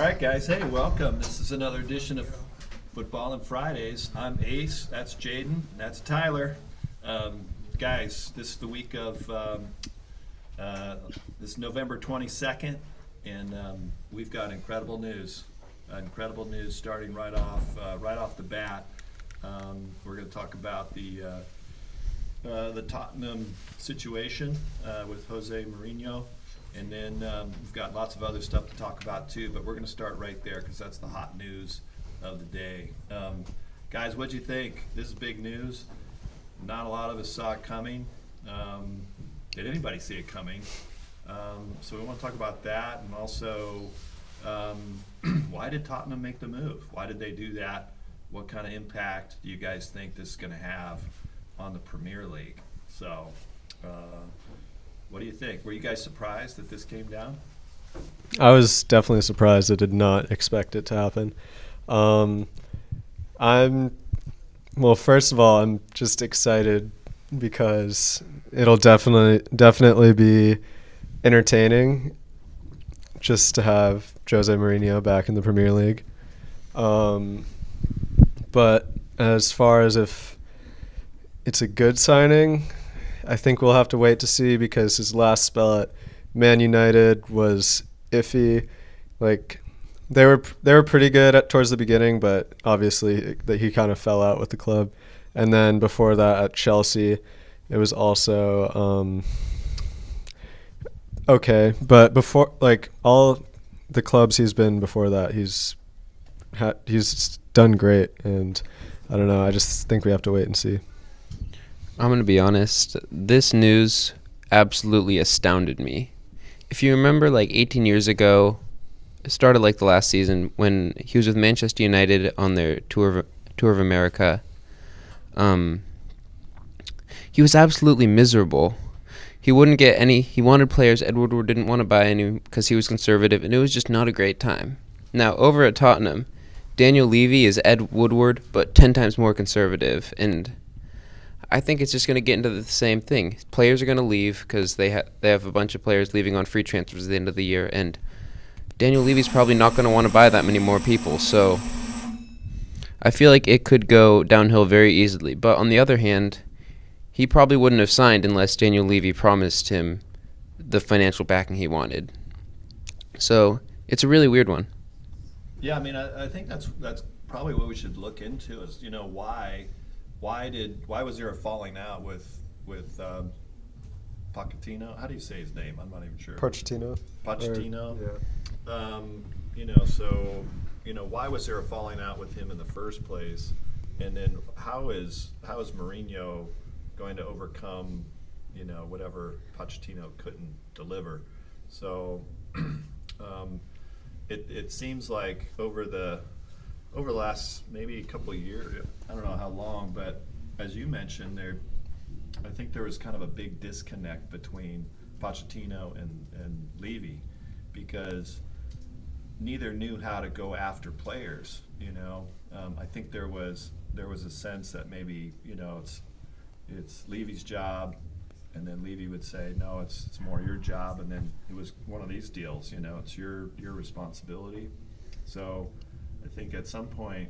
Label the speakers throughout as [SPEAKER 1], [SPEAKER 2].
[SPEAKER 1] All right, guys. Hey, welcome. This is another edition of Football and Fridays. I'm Ace. That's Jaden. That's Tyler. Guys, this is the week of this is November 22nd, and we've got incredible news. Incredible news starting right off the bat. We're going to talk about the Tottenham situation with Jose Mourinho. And then we've got lots of other stuff to talk about too, but we're going to start right there because that's the hot news of the day. Guys, what'd you think? This is big news. Not a lot of us saw it coming. Did anybody see it coming? So we want to talk about that, and also why did Tottenham make the move? Why did they do that? What kind of impact do you guys think this is going to have on the Premier League? So what do you think? Were you guys surprised that this came down?
[SPEAKER 2] I was definitely surprised. I did not expect it to happen. First of all, I'm just excited because it'll definitely be entertaining just to have Jose Mourinho back in the Premier League. But as far as if it's a good signing, I think we'll have to wait to see because his last spell at Man United was iffy. Like they were pretty good towards the beginning, but obviously he kind of fell out with the club. And then before that at Chelsea, it was also okay. But before, like all the clubs he's been before that, he's done great. And I don't know. I just think we have to wait and see.
[SPEAKER 3] I'm going to be honest, this news absolutely astounded me. If you remember, like 18 years ago, it started like the last season when he was with Manchester United on their tour of America. He was absolutely miserable. He wouldn't get any. He wanted players. Ed Woodward didn't want to buy any because he was conservative, and it was just not a great time. Now, over at Tottenham, Daniel Levy is Ed Woodward, but 10 times more conservative, and I think it's just going to get into the same thing. Players are going to leave because they have a bunch of players leaving on free transfers at the end of the year, and Daniel Levy's probably not going to want to buy that many more people. So I feel like it could go downhill very easily. But on the other hand, he probably wouldn't have signed unless Daniel Levy promised him the financial backing he wanted. So it's a really weird one.
[SPEAKER 1] Yeah, I mean, I think that's probably what we should look into is, why was there a falling out with Pochettino? How do you say his name? I'm not even sure.
[SPEAKER 2] Pochettino.
[SPEAKER 1] Yeah. Why was there a falling out with him in the first place? And then how is Mourinho going to overcome, whatever Pochettino couldn't deliver? So it seems like over the last maybe a couple of years, I don't know how long, but as you mentioned, I think there was kind of a big disconnect between Pochettino and Levy because neither knew how to go after players. I think there was a sense that maybe it's Levy's job, and then Levy would say no, it's more your job, and then it was one of these deals. It's your responsibility. So I think at some point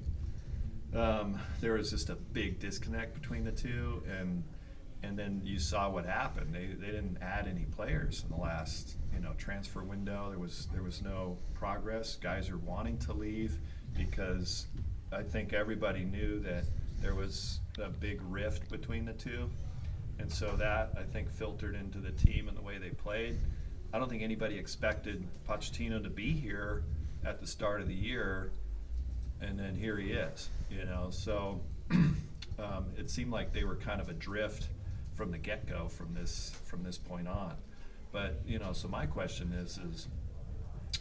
[SPEAKER 1] there was just a big disconnect between the two, and then you saw what happened. They didn't add any players in the last transfer window. There was no progress. Guys are wanting to leave because I think everybody knew that there was a big rift between the two, and so that I think filtered into the team and the way they played. I don't think anybody expected Pochettino to be here at the start of the year. And then here he is, So it seemed like they were kind of adrift from the get-go from this point on. But so my question is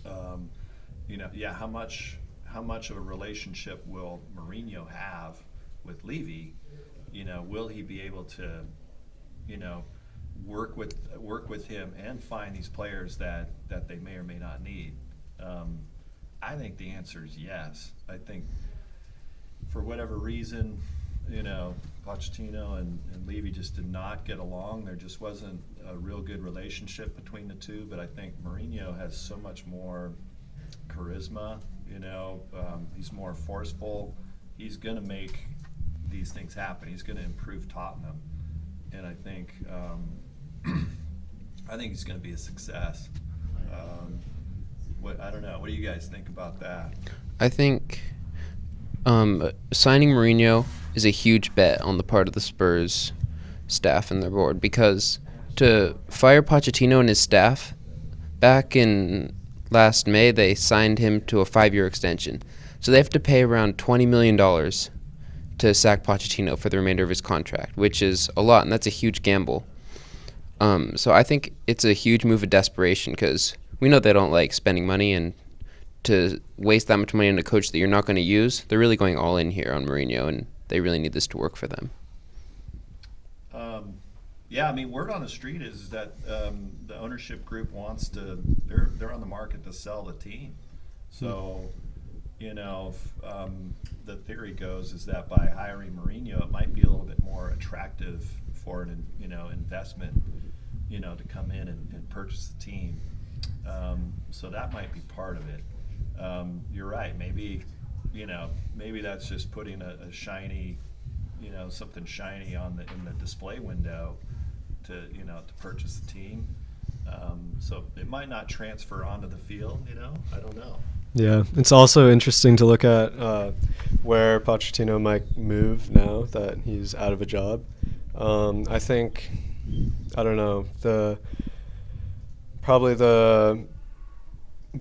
[SPEAKER 1] how much of a relationship will Mourinho have with Levy? Will he be able to work with him and find these players that they may or may not need? I think the answer is yes. I think for whatever reason, Pochettino and Levy just did not get along. There just wasn't a real good relationship between the two. But I think Mourinho has so much more charisma. He's more forceful. He's going to make these things happen. He's going to improve Tottenham, and I think he's going to be a success. I don't know. What do you guys think about that?
[SPEAKER 3] I think signing Mourinho is a huge bet on the part of the Spurs staff and their board, because to fire Pochettino and his staff, back in last May, they signed him to a 5-year extension. So they have to pay around $20 million to sack Pochettino for the remainder of his contract, which is a lot, and that's a huge gamble. So I think it's a huge move of desperation, because we know they don't like spending money, and to waste that much money on a coach that you're not going to use, they're really going all in here on Mourinho, and they really need this to work for them.
[SPEAKER 1] Word on the street is that the ownership group wants to. They're on the market to sell the team. So, the theory goes is that by hiring Mourinho, it might be a little bit more attractive for an investment, to come in and purchase the team. So that might be part of it. You're right. Maybe that's just putting a shiny, something shiny in the display window to purchase the team. So it might not transfer onto the field. I don't know.
[SPEAKER 2] Yeah, it's also interesting to look at where Pochettino might move now that he's out of a job. I think, I don't know, probably the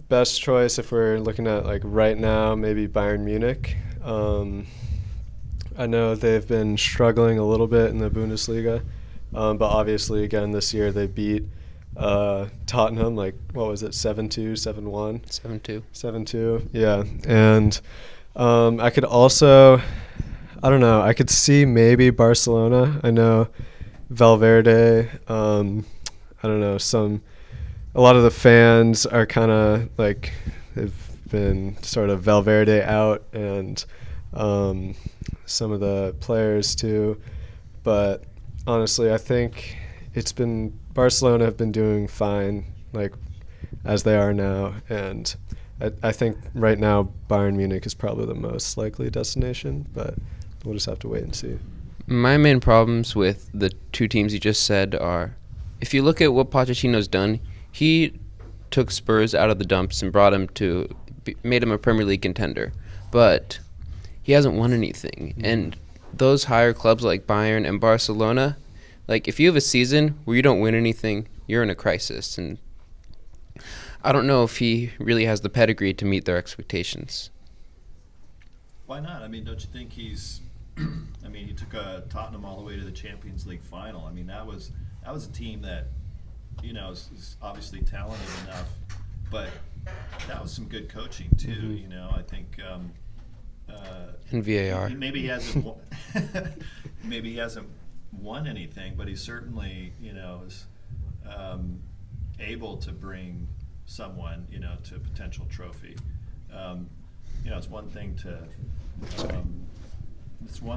[SPEAKER 2] best choice if we're looking at like right now, maybe Bayern Munich. I know they've been struggling a little bit in the Bundesliga, but obviously again this year they beat Tottenham, like what was it, 7-2, 7-1?
[SPEAKER 3] 7-2.
[SPEAKER 2] 7-2, yeah. And I could also, I don't know, I could see maybe Barcelona. I know Valverde, I don't know, a lot of the fans are kind of like, they've been sort of Valverde out, and some of the players too. But honestly, I think Barcelona have been doing fine, like as they are now, and I think right now Bayern Munich is probably the most likely destination, but we'll just have to wait and see.
[SPEAKER 3] My main problems with the two teams you just said are, if you look at what Pochettino's done, he took Spurs out of the dumps and made him a Premier League contender, but he hasn't won anything. And those higher clubs like Bayern and Barcelona, like if you have a season where you don't win anything, you're in a crisis. And I don't know if he really has the pedigree to meet their expectations.
[SPEAKER 1] Why not? I mean, don't you think he took Tottenham all the way to the Champions League final. I mean, that was a team that, is obviously talented enough, but that was some good coaching too.
[SPEAKER 3] Mm-hmm.
[SPEAKER 1] I think.
[SPEAKER 3] And VAR.
[SPEAKER 1] Maybe he hasn't won anything, but he certainly, is able to bring someone, to a potential trophy. It's one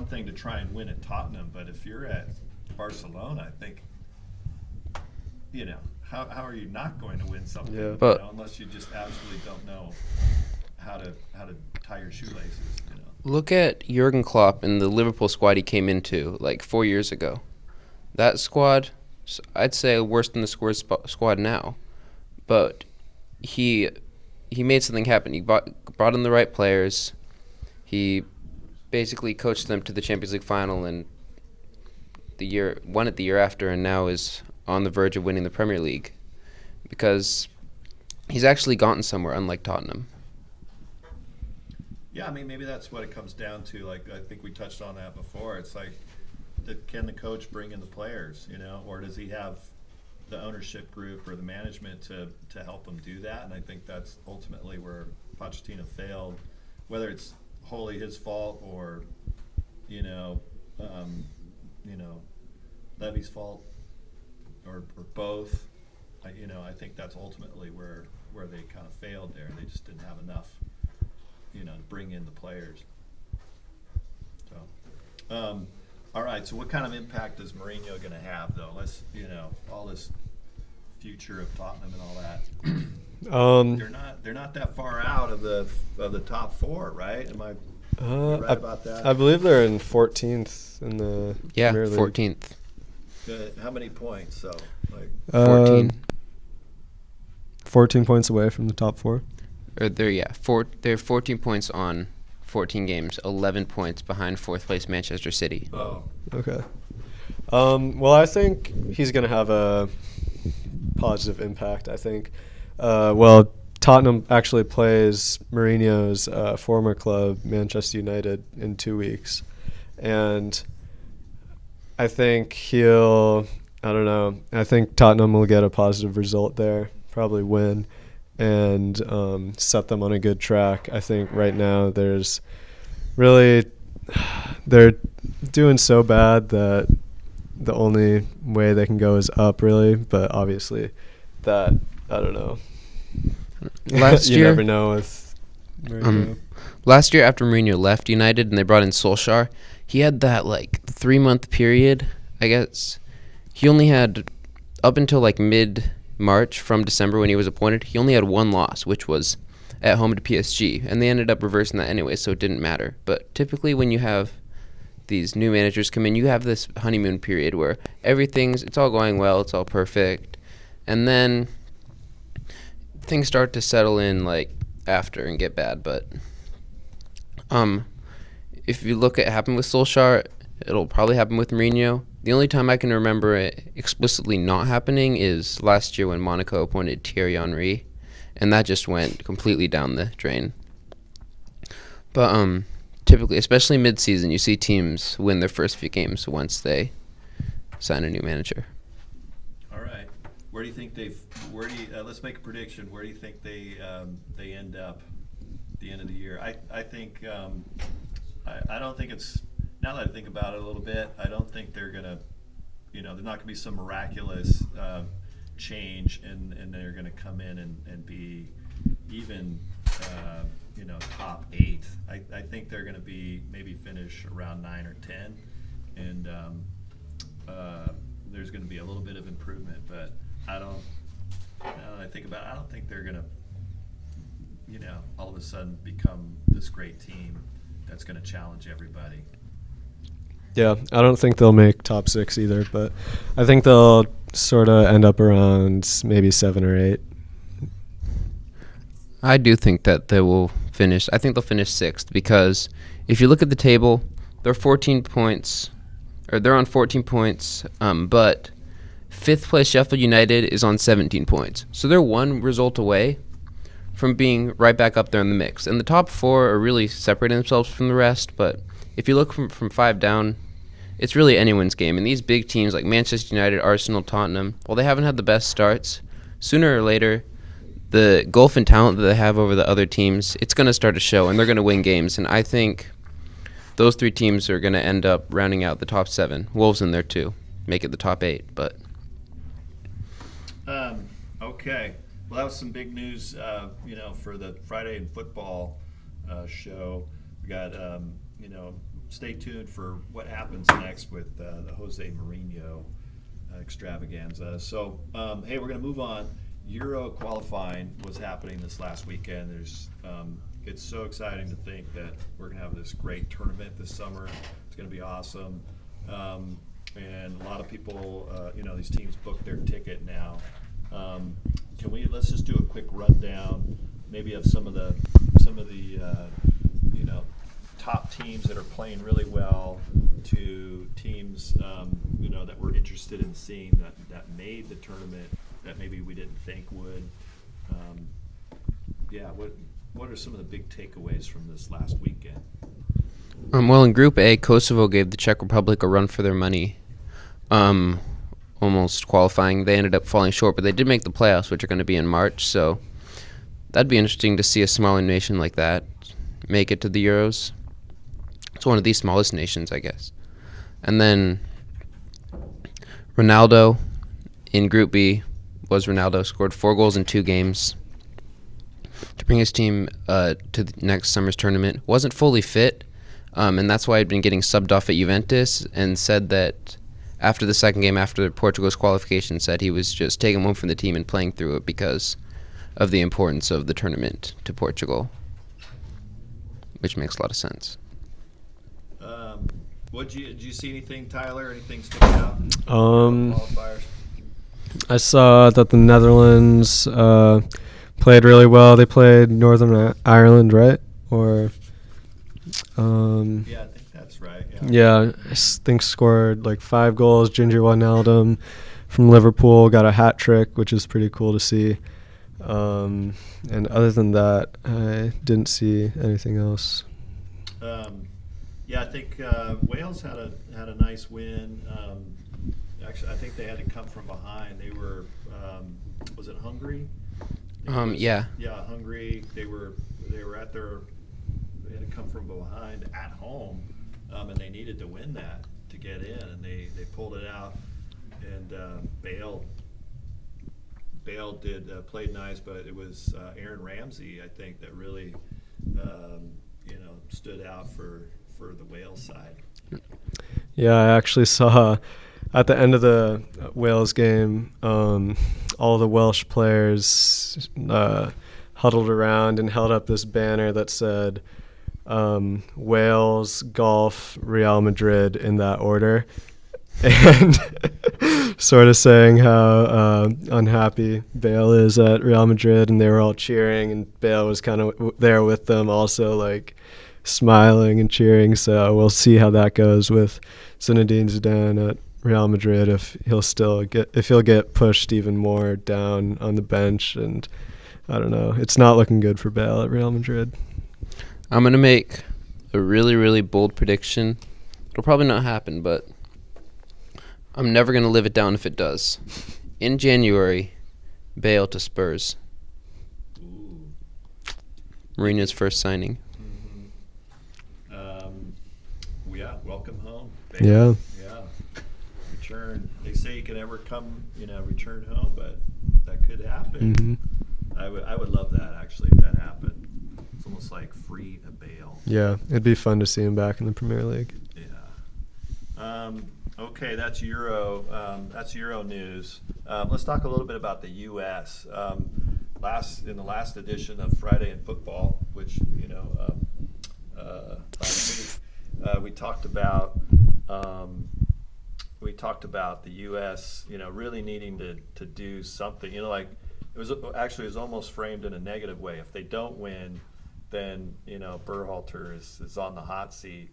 [SPEAKER 1] thing to try and win at Tottenham, but if you're at Barcelona, I think, how are you not going to win something?
[SPEAKER 2] Yeah.
[SPEAKER 3] But
[SPEAKER 1] unless you just absolutely don't know how to tie your shoelaces.
[SPEAKER 3] Look at Jurgen Klopp and the Liverpool squad he came into like 4 years ago. That squad, I'd say worse than the squad now, but he made something happen. He brought in the right players. He basically coached them to the Champions League final, and won it the year after, and now is on the verge of winning the Premier League, because he's actually gotten somewhere, unlike Tottenham.
[SPEAKER 1] Yeah, I mean, maybe that's what it comes down to. Like, I think we touched on that before. It's like, can the coach bring in the players, or does he have the ownership group or the management to help him do that? And I think that's ultimately where Pochettino failed, whether it's wholly his fault or, Levy's fault or both. I think that's ultimately where they kind of failed there. They just didn't have enough, to bring in the players. So, all right. So, what kind of impact is Mourinho going to have, though? Let's, all this future of Tottenham and all that?
[SPEAKER 2] Um,
[SPEAKER 1] They're not that far out of the top four, right? Am I right about that?
[SPEAKER 2] I believe they're in 14th in the
[SPEAKER 3] Yeah,
[SPEAKER 2] Premier League.
[SPEAKER 3] 14th.
[SPEAKER 1] How many points? So like
[SPEAKER 3] 14.
[SPEAKER 2] 14 points away from the top four.
[SPEAKER 3] Or they're 14 points on 14 games, 11 points behind fourth place Manchester City.
[SPEAKER 1] oh.
[SPEAKER 2] Okay. Well, I think he's going to have a positive impact, I think. Well, Tottenham actually plays Mourinho's former club, Manchester United, in 2 weeks. And I think I think Tottenham will get a positive result there, probably win, and set them on a good track. I think right now they're doing so bad that the only way they can go is up, really. But obviously I don't know.
[SPEAKER 3] Last
[SPEAKER 2] you
[SPEAKER 3] year,
[SPEAKER 2] never know with Mourinho.
[SPEAKER 3] Last year after Mourinho left United and they brought in Solskjaer, he had that 3-month period, I guess. He only had, up until mid-March from December when he was appointed, he only had one loss, which was at home to PSG. And they ended up reversing that anyway, so it didn't matter. But typically when you have these new managers come in, you have this honeymoon period where it's all going well, it's all perfect. And then things start to settle in after and get bad. But if you look at what happened with Solskjaer, it'll probably happen with Mourinho. The only time I can remember it explicitly not happening is last year when Monaco appointed Thierry Henry, and that just went completely down the drain. But typically, especially mid-season, you see teams win their first few games once they sign a new manager.
[SPEAKER 1] All right. Where do you think let's make a prediction. Where do you think they end up at the end of the year? I think I don't think it's, now that I think about it a little bit, I don't think they're gonna, there's not gonna be some miraculous change and they're gonna come in and be even top 8. I think they're gonna be maybe finish around 9 or 10, and there's gonna be a little bit of improvement, but now that I think about it, I don't think they're gonna all of a sudden become this great team that's gonna challenge everybody.
[SPEAKER 2] Yeah, I don't think they'll make top 6 either, but I think they'll sort of end up around maybe 7 or 8.
[SPEAKER 3] I do think that they will finish. I think they'll finish 6th because if you look at the table, they're 14 points, or they're on 14 points, but 5th place Sheffield United is on 17 points. So they're one result away from being right back up there in the mix. And the top 4 are really separating themselves from the rest, but if you look from 5 down, it's really anyone's game. And these big teams like Manchester United, Arsenal, Tottenham, while they haven't had the best starts, sooner or later, the gulf in talent that they have over the other teams, it's going to start to show, and they're going to win games. And I think those 3 teams are going to end up rounding out the top 7. Wolves in there too, make it the top 8. But
[SPEAKER 1] okay. Well, that was some big news, for the Friday in Football show. We got, stay tuned for what happens next with the Jose Mourinho extravaganza. So, hey, we're going to move on. Euro qualifying was happening this last weekend. It's so exciting to think that we're going to have this great tournament this summer. It's going to be awesome. And a lot of people, these teams book their ticket now. Let's just do a quick rundown, maybe of some of the top teams that are playing really well to teams that we're interested in seeing that made the tournament that maybe we didn't think would. What are some of the big takeaways from this last weekend?
[SPEAKER 3] Well, in Group A, Kosovo gave the Czech Republic a run for their money, almost qualifying. They ended up falling short, but they did make the playoffs, which are going to be in March. So that'd be interesting to see a smaller nation like that make it to the Euros. It's one of the smallest nations, I guess. And then Ronaldo in Group B scored 4 goals in 2 games to bring his team to the next summer's tournament. Wasn't fully fit, and that's why he'd been getting subbed off at Juventus, and said that after the second game, after Portugal's qualification, said he was just taking one from the team and playing through it because of the importance of the tournament to Portugal, which makes a lot of sense.
[SPEAKER 1] Did you see anything, Tyler? Anything sticking out? Qualifiers?
[SPEAKER 2] I saw that the Netherlands played really well. They played Northern Ireland, right? Or
[SPEAKER 1] Yeah, I think that's right.
[SPEAKER 2] yeah, I think scored like 5 goals. Ginger Wijnaldum from Liverpool got a hat trick, which is pretty cool to see. And other than that, I didn't see anything else.
[SPEAKER 1] Yeah, I think Wales had a nice win. Actually, I think they had to come from behind. They were, was it Hungary?
[SPEAKER 3] Yeah.
[SPEAKER 1] Yeah, Hungary. They were at their. They had to come from behind at home, and they needed to win that to get in, and they pulled it out. And Bale played nice, but it was Aaron Ramsey, I think, that really stood out for the Wales side.
[SPEAKER 2] Yeah, I actually saw at the end of the Wales game, all the Welsh players huddled around and held up this banner that said Wales, golf, Real Madrid in that order. And sort of saying how unhappy Bale is at Real Madrid, and they were all cheering, and Bale was kind of there with them also, like smiling and cheering. So we'll see how that goes with Zinedine Zidane at Real Madrid, if he'll get pushed even more down on the bench. And I don't know, it's not looking good for Bale at Real Madrid.
[SPEAKER 3] I'm going to make a really, really bold prediction. It'll probably not happen, but I'm never going to live it down if it does. In January, Bale to Spurs.
[SPEAKER 1] Ooh.
[SPEAKER 3] Mourinho's first signing.
[SPEAKER 1] Yeah, welcome home.
[SPEAKER 2] Yeah.
[SPEAKER 1] Yeah. Return. They say you can never return home, but that could happen.
[SPEAKER 2] Mm-hmm.
[SPEAKER 1] I would love that, actually, if that happened. It's almost like free to Bale.
[SPEAKER 2] Yeah, it'd be fun to see him back in the Premier League.
[SPEAKER 1] Yeah. Okay, that's Euro. That's Euro news. Let's talk a little bit about the U.S. In the last edition of Friday in Football, which last week we talked about the U.S. Really needing to do something. It was almost framed in a negative way. If they don't win, then Berhalter is on the hot seat.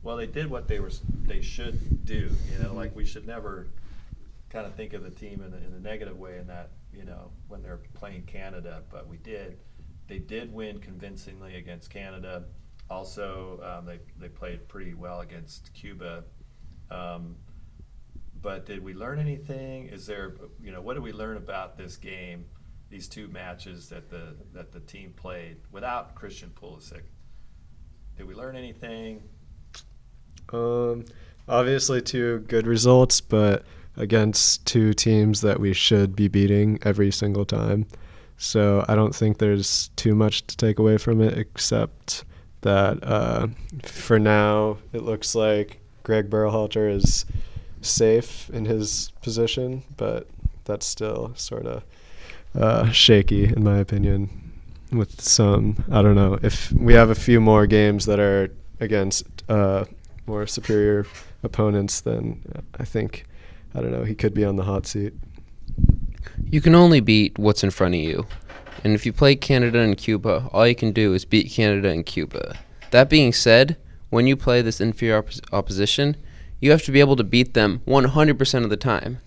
[SPEAKER 1] Well, they did what they should do. Like, we should never kind of think of the team in a negative way in that when they're playing Canada, but we did. They did win convincingly against Canada. Also, they played pretty well against Cuba. But did we learn anything? Is there what did we learn about this game? These two matches that the team played without Christian Pulisic. Did we learn anything?
[SPEAKER 2] Obviously 2 good results, but against 2 teams that we should be beating every single time. So I don't think there's too much to take away from it, except that for now it looks like Greg Berhalter is safe in his position, but that's still sort of shaky in my opinion. With some, I don't know, if we have a few more games that are against more superior opponents, then I think, I don't know, he could be on the hot seat.
[SPEAKER 3] You can only beat what's in front of you. And if you play Canada and Cuba, all you can do is beat Canada and Cuba. That being said, when you play this inferior opposition, you have to be able to beat them 100% of the time.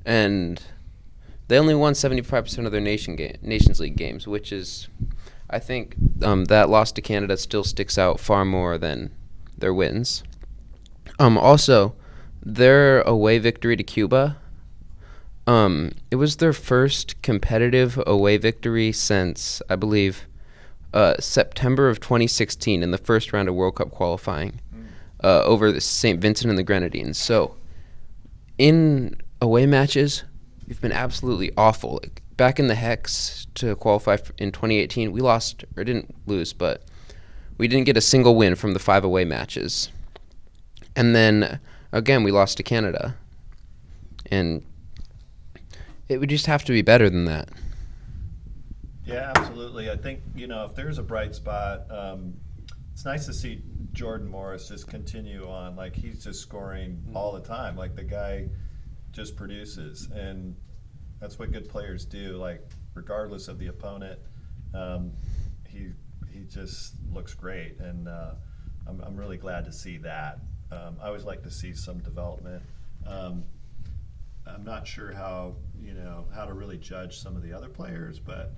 [SPEAKER 3] And they only won 75% of their Nations League games, which is, I think, that loss to Canada still sticks out far more than their wins. Also, their away victory to Cuba, it was their first competitive away victory since, I believe, September of 2016 in the first round of World Cup qualifying over the St. Vincent and the Grenadines. So, in away matches, we've been absolutely awful. Like, back in the Hex to qualify in 2018, we lost, or didn't lose, but we didn't get a single win from the 5 away matches. And then, again, we lost to Canada. and it would just have to be better than that.
[SPEAKER 1] Yeah, absolutely. I think, if there's a bright spot, it's nice to see Jordan Morris just continue on. Like, he's just scoring all the time. Like, the guy just produces, and that's what good players do. Like, regardless of the opponent, he just looks great, and I'm really glad to see that. I always like to see some development. I'm not sure how to really judge some of the other players, but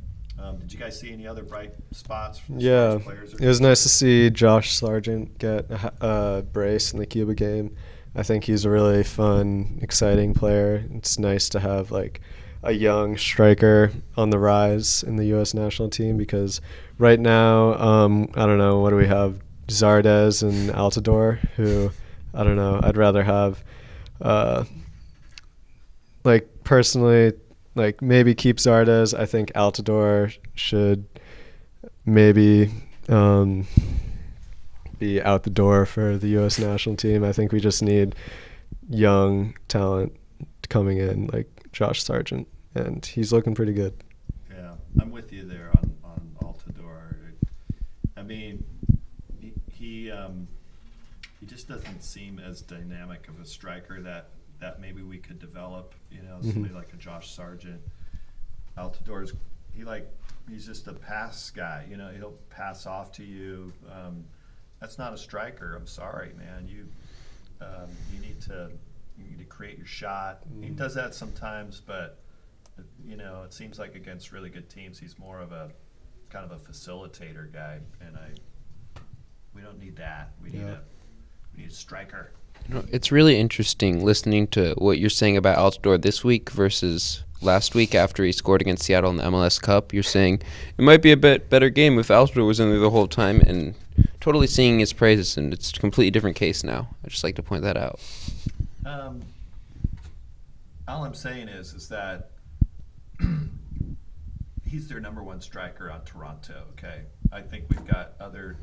[SPEAKER 1] did you guys see any other bright spots from players?
[SPEAKER 2] It was nice to see Josh Sargent get a brace in the Cuba game. I think he's a really fun, exciting player. It's nice to have like a young striker on the rise in the U.S. national team, because right now, I don't know, what do we have? Zardes and Altidore, who, I don't know, I'd rather have, personally, maybe keep Zardes. I think Altidore should maybe be out the door for the U.S. national team. I think we just need young talent coming in, like Josh Sargent, and he's looking pretty good.
[SPEAKER 1] Yeah, I'm with you there on Altidore. I mean, he just doesn't seem as dynamic of a striker that maybe we could develop. Somebody like a Josh Sargent. Altidore's he's just a pass guy. He'll pass off to you. That's not a striker. I'm sorry, man. You need to create your shot. He does that sometimes, but it seems like against really good teams, he's more of a kind of a facilitator guy, and we don't need that. We need a striker.
[SPEAKER 3] It's really interesting listening to what you're saying about Altidore this week versus last week after he scored against Seattle in the MLS Cup. You're saying it might be a bit better game if Altidore was in there the whole time, and totally singing his praises, and it's a completely different case now. I'd just like to point that out.
[SPEAKER 1] All I'm saying is that he's their number one striker on Toronto, okay? I think we've got other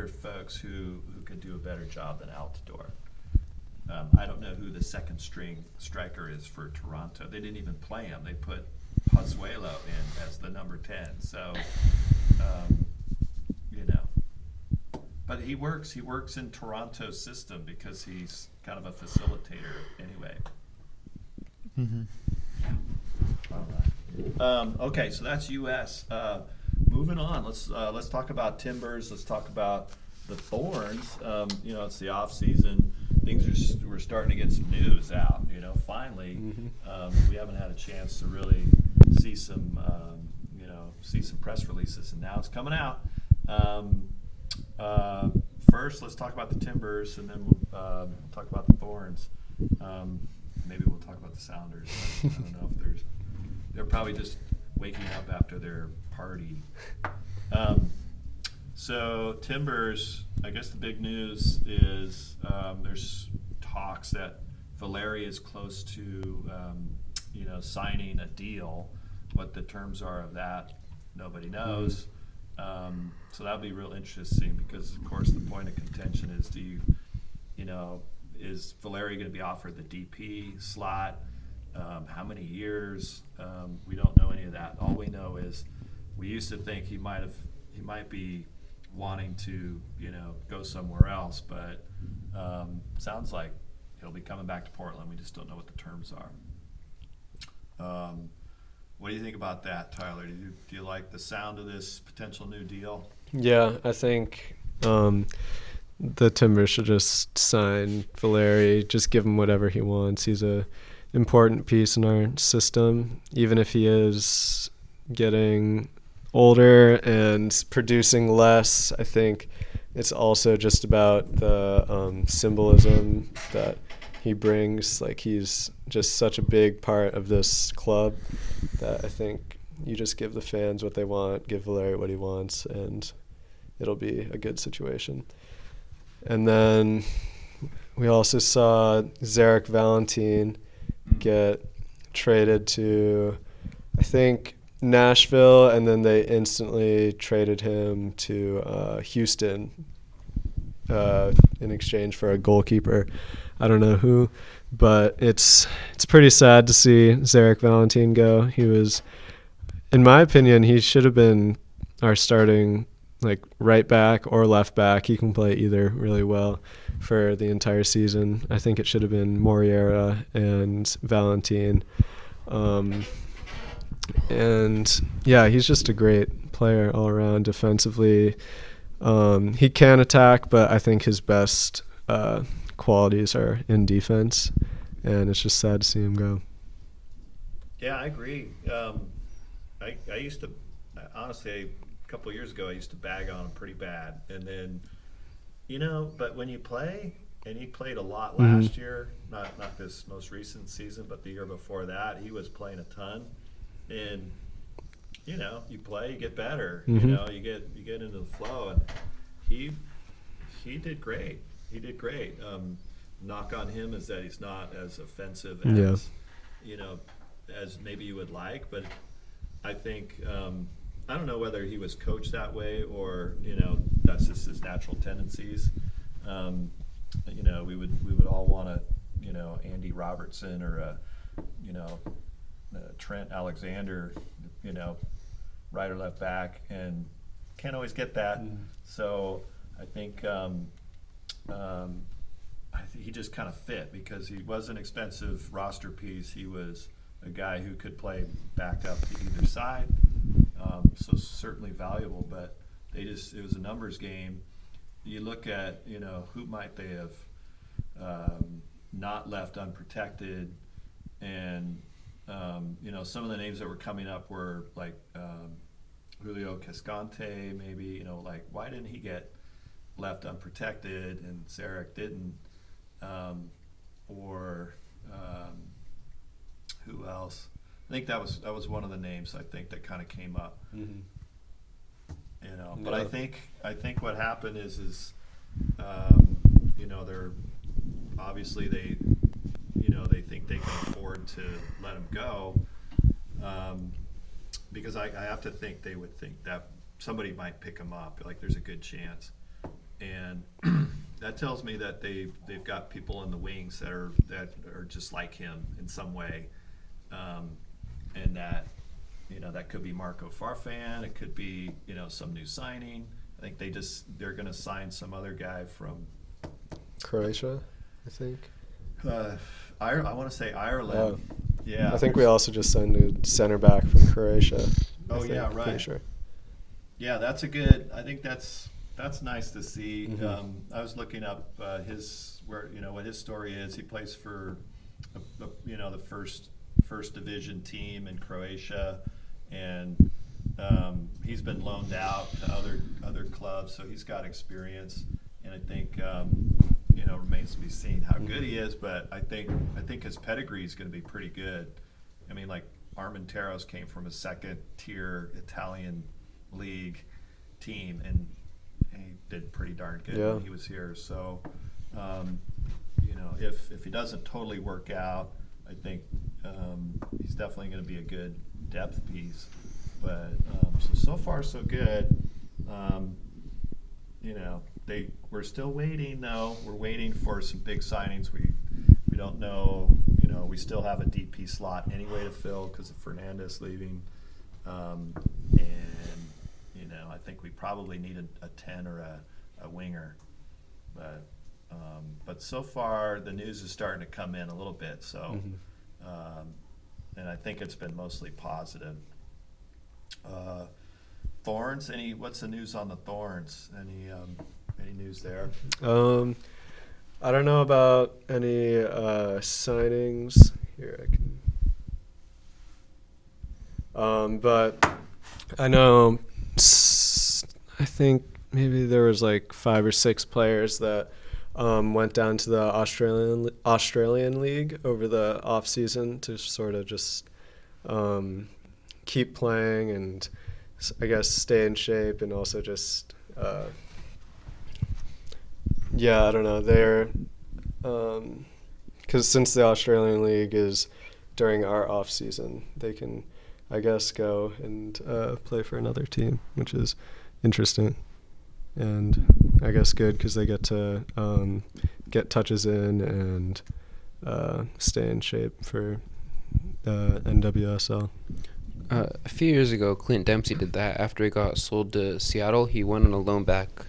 [SPEAKER 1] folks who could do a better job than Altidore. I don't know who the second string striker is for Toronto. They didn't even play him. They put Pozuelo in as the number 10. So, but he works in Toronto's system because he's kind of a facilitator anyway.
[SPEAKER 4] Mm-hmm.
[SPEAKER 1] All right. Okay, so that's U.S. Moving on, let's talk about Timbers. Let's talk about the Thorns. It's the off season. We're starting to get some news out. Finally, we haven't had a chance to really see some press releases, and now it's coming out. First, let's talk about the Timbers, and then we'll talk about the Thorns. Maybe we'll talk about the Sounders. I don't know if they're probably just waking up after their party. So Timbers, I guess the big news is there's talks that Valeri is close to signing a deal. What the terms are of that, nobody knows. So that'll be real interesting because, of course, the point of contention is is Valeri going to be offered the DP slot? How many years? We don't know any of that. All we know is we used to think he might be wanting to go somewhere else, but sounds like he'll be coming back to Portland. We just don't know what the terms are. What do you think about that, Tyler? Do you like the sound of this potential new deal?
[SPEAKER 2] Yeah, I think the Timbers should just sign Valeri, just give him whatever he wants. He's a important piece in our system, even if he is getting older and producing less. I think it's also just about the symbolism that he brings. Like, he's just such a big part of this club that I think you just give the fans what they want, give Valeri what he wants, and it'll be a good situation. And then we also saw Zarek Valentin get traded to, I think, Nashville, and then they instantly traded him to Houston in exchange for a goalkeeper. I don't know who but it's pretty sad to see Zarek Valentin go. He was, in my opinion, he should have been our starting like right back or left back. He can play either really well for the entire season. I think it should have been Moriera and Valentin. And yeah, he's just a great player all around defensively. He can attack, but I think his best qualities are in defense, and it's just sad to see him go.
[SPEAKER 1] Yeah, I agree. I used to, honestly, a couple of years ago, I used to bag on him pretty bad. And then, but when you play, and he played a lot last year, not this most recent season, but the year before that, he was playing a ton. And, you play, you get better. You get into the flow. And he did great. He did great. Knock on him is that he's not as offensive as, as maybe you would like. But I think, I don't know whether he was coached that way or, that's just his natural tendencies. We would all want a, Andy Robertson or a, Trent Alexander, right or left back, and can't always get that. So I think he just kind of fit because he was an expensive roster piece. He was a guy who could play back up to either side, so certainly valuable. But it was a numbers game. You look at who might they have not left unprotected, and some of the names that were coming up were like Julio Cascante, maybe, why didn't he get left unprotected and Zarek didn't? Or who else? I think that was one of the names I think that kind of came up. But I think what happened is they're obviously they think they can afford to let him go, because I have to think they would think that somebody might pick him up, like there's a good chance, and that tells me that they've got people in the wings that are just like him in some way, and that that could be Marco Farfan, it could be some new signing. I think they're going to sign some other guy from
[SPEAKER 2] Croatia, I think.
[SPEAKER 1] I want to say Ireland. Yeah.
[SPEAKER 2] I think we also just signed a center back from Croatia.
[SPEAKER 1] Oh yeah, right.
[SPEAKER 2] Pretty sure.
[SPEAKER 1] Yeah, that's a good. I think that's nice to see. I was looking up what his story is. He plays for the first division team in Croatia, and he's been loaned out to other clubs, so he's got experience. And I think remains to be seen how good he is, but I think his pedigree is going to be pretty good. I mean, like Armenteros came from a second-tier Italian league team, and he did pretty darn good when he was here. So, if he doesn't totally work out, I think he's definitely going to be a good depth piece. But so far so good. We're still waiting though. We're waiting for some big signings. We don't know. We still have a DP slot anyway to fill because of Fernandez leaving, and I think we probably need a 10 or a winger. But so far the news is starting to come in a little bit. So, and I think it's been mostly positive. Thorns, what's the news on the Thorns? Any news there?
[SPEAKER 2] I don't know about any signings. Here I can. But I know. I think maybe there was like 5 or 6 players that went down to the Australian League over the off season to sort of just keep playing and I guess stay in shape, and also just I don't know, they're because since the Australian League is during our off season, they can I guess go and play for another team, which is interesting and I guess good because they get to get touches in and stay in shape for NWSL.
[SPEAKER 3] A few years ago, Clint Dempsey did that. After he got sold to Seattle, he went on a loan back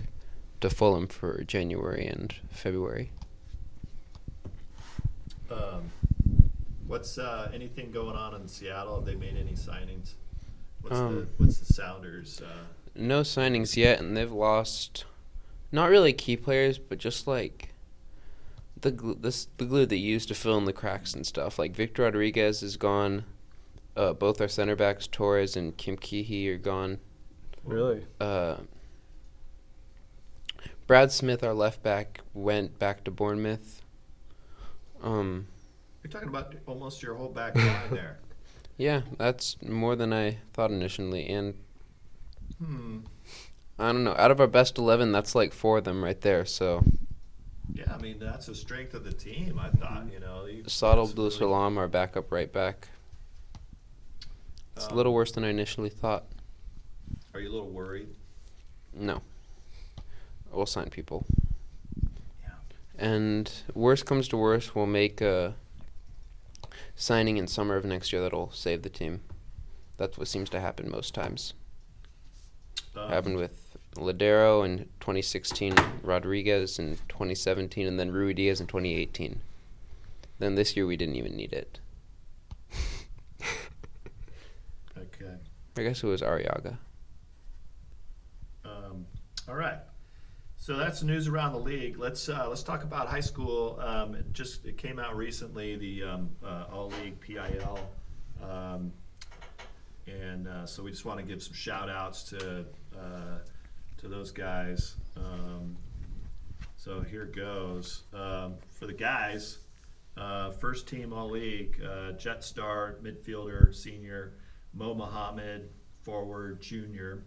[SPEAKER 3] to Fulham for January and February.
[SPEAKER 1] What's anything going on in Seattle? Have they made any signings?
[SPEAKER 3] Um,
[SPEAKER 1] What's the Sounders?
[SPEAKER 3] No signings yet, and they've lost not really key players, but just like the glue they used to fill in the cracks and stuff. Like Victor Rodriguez is gone. Both our center backs, Torres and Kim Keehee, are gone.
[SPEAKER 2] Really?
[SPEAKER 3] Brad Smith, our left back, went back to Bournemouth.
[SPEAKER 1] You're talking about almost your whole back line there.
[SPEAKER 3] Yeah, that's more than I thought initially. And I don't know. Out of our best 11, that's like 4 of them right there. So
[SPEAKER 1] Yeah, I mean that's the strength of the team. I thought,
[SPEAKER 3] Saad Abdul Salam, our backup right back. It's a little worse than I initially thought.
[SPEAKER 1] Are you a little worried?
[SPEAKER 3] No. We'll sign people.
[SPEAKER 1] Yeah.
[SPEAKER 3] And worst comes to worst, we'll make a signing in summer of next year that'll save the team. That's what seems to happen most times. Happened with Ladero in 2016, Rodriguez in 2017, and then Rui Diaz in 2018. Then this year we didn't even need it.
[SPEAKER 1] Okay.
[SPEAKER 3] I guess it was Arriaga.
[SPEAKER 1] All right. So that's the news around the league. Let's talk about high school. It came out recently, the All League PIL, and so we just want to give some shout outs to those guys. So here goes. For the guys, first team All League, Jet Star midfielder senior, Mo Muhammad forward junior.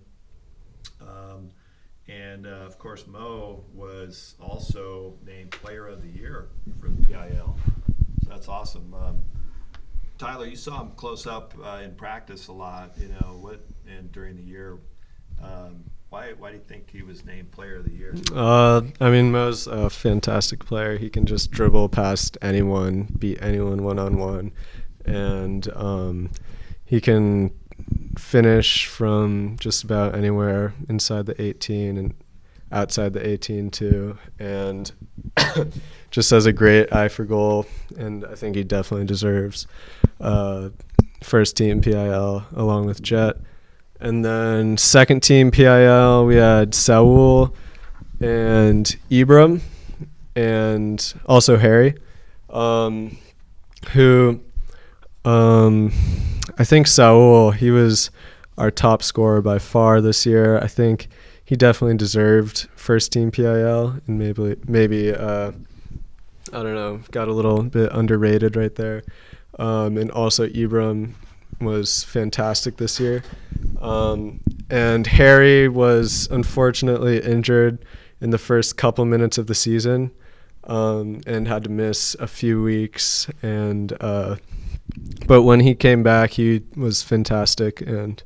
[SPEAKER 1] And, of course, Mo was also named Player of the Year for the PIL. So that's awesome. Tyler, you saw him close up in practice a lot, and during the year. Why do you think he was named Player of the Year?
[SPEAKER 2] Mo's a fantastic player. He can just dribble past anyone, beat anyone one-on-one. And he can finish from just about anywhere inside the 18 and outside the 18 too, and just has a great eye for goal, and I think he definitely deserves first team PIL along with Jet. And then second team PIL we had Saul and Ibram and also Harry, who I think Saul, he was our top scorer by far this year. I think he definitely deserved first team PIL, and maybe I don't know, got a little bit underrated right there. And also Ibram was fantastic this year. And Harry was unfortunately injured in the first couple minutes of the season, and had to miss a few weeks, and but when he came back, he was fantastic, and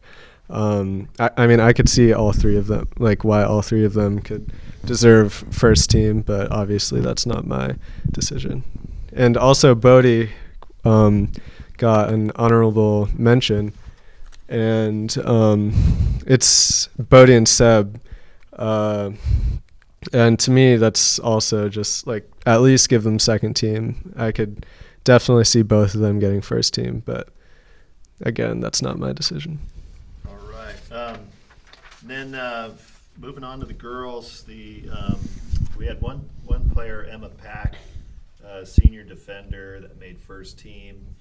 [SPEAKER 2] I could see all three of them, like why all three of them could deserve first team, but obviously that's not my decision. And also Bodie got an honorable mention, and it's Bodie and Seb, and to me that's also just like at least give them second team. I could definitely see both of them getting first team, but again, that's not my decision.
[SPEAKER 1] All right. Then moving on to the girls, we had one player, Emma Pack, senior defender that made first team.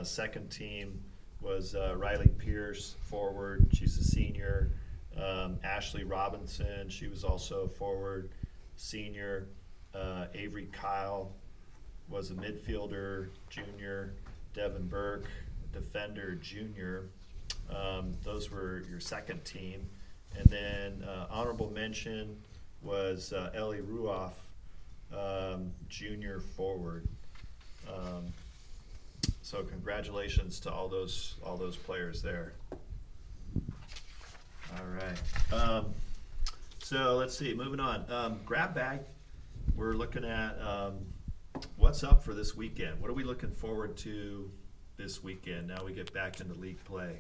[SPEAKER 1] Second team was Riley Pierce, forward. She's a senior. Ashley Robinson, she was also forward, senior. Avery Kyle was a midfielder, junior. Devin Burke, defender, junior. Those were your second team. And then honorable mention was Ellie Ruoff, junior forward. So congratulations to all those players there. All right. So let's see. Moving on. Grab bag. We're looking at what's up for this weekend? What are we looking forward to this weekend? Now we get back into league play.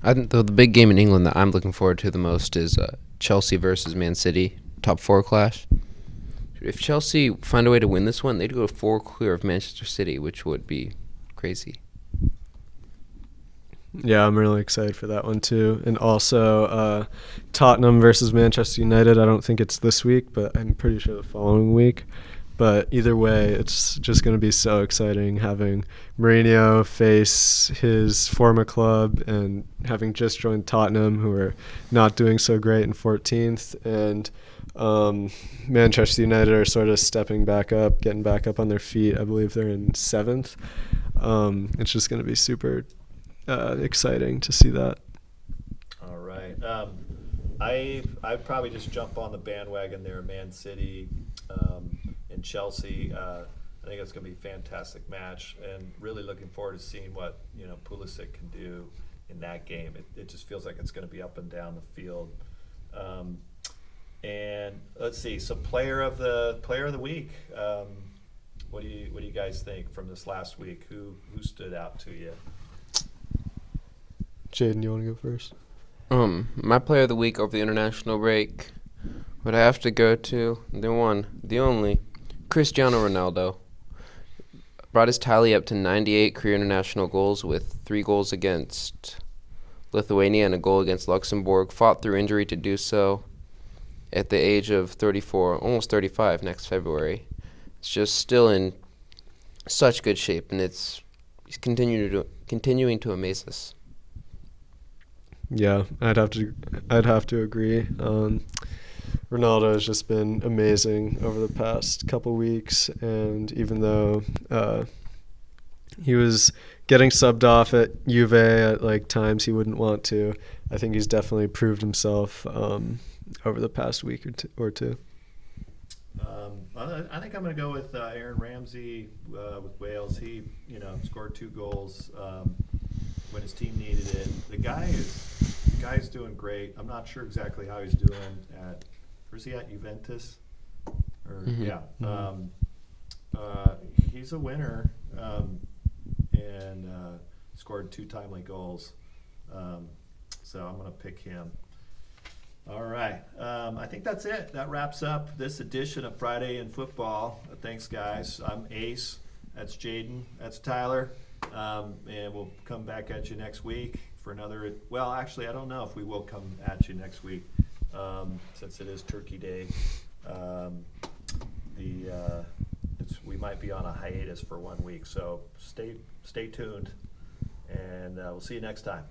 [SPEAKER 3] I think the big game in England that I'm looking forward to the most is Chelsea versus Man City, top 4 clash. If Chelsea find a way to win this one, they'd go 4 clear of Manchester City, which would be crazy.
[SPEAKER 2] Yeah, I'm really excited for that one too. And also Tottenham versus Manchester United. I don't think it's this week, but I'm pretty sure the following week. But either way, it's just going to be so exciting having Mourinho face his former club and having just joined Tottenham, who are not doing so great in 14th. And Manchester United are sort of stepping back up, getting back up on their feet. I believe they're in 7th. It's just going to be super exciting to see that.
[SPEAKER 1] All right. I'd probably just jump on the bandwagon there, Man City and Chelsea. I think it's going to be a fantastic match, and really looking forward to seeing what Pulisic can do in that game. It just feels like it's going to be up and down the field. And let's see. So player of the week. What do you guys think from this last week? Who stood out to you?
[SPEAKER 2] Jaden, you want to go first?
[SPEAKER 3] My player of the week over the international break would have to go to the one, the only, Cristiano Ronaldo. Brought his tally up to 98 career international goals with 3 goals against Lithuania and a goal against Luxembourg. Fought through injury to do so at the age of 34, almost 35 next February. It's just still in such good shape, and he's continuing to amaze us.
[SPEAKER 2] Yeah, I'd have to agree. Ronaldo has just been amazing over the past couple weeks, and even though he was getting subbed off at Juve at times he wouldn't want to, I think he's definitely proved himself over the past week or two.
[SPEAKER 1] I think I'm going to go with Aaron Ramsey with Wales. He scored 2 goals when his team needed it. The guy's doing great. I'm not sure exactly how he's doing at. Where's he at? Juventus? Yeah. He's a winner and scored 2 timely goals. So I'm going to pick him. All right. I think that's it. That wraps up this edition of Friday in Football. Thanks, guys. I'm Ace. That's Jaden. That's Tyler. And we'll come back at you next week for another. Well, actually, I don't know if we will come at you next week since it is Turkey Day. We might be on a hiatus for 1 week, so stay tuned, and we'll see you next time.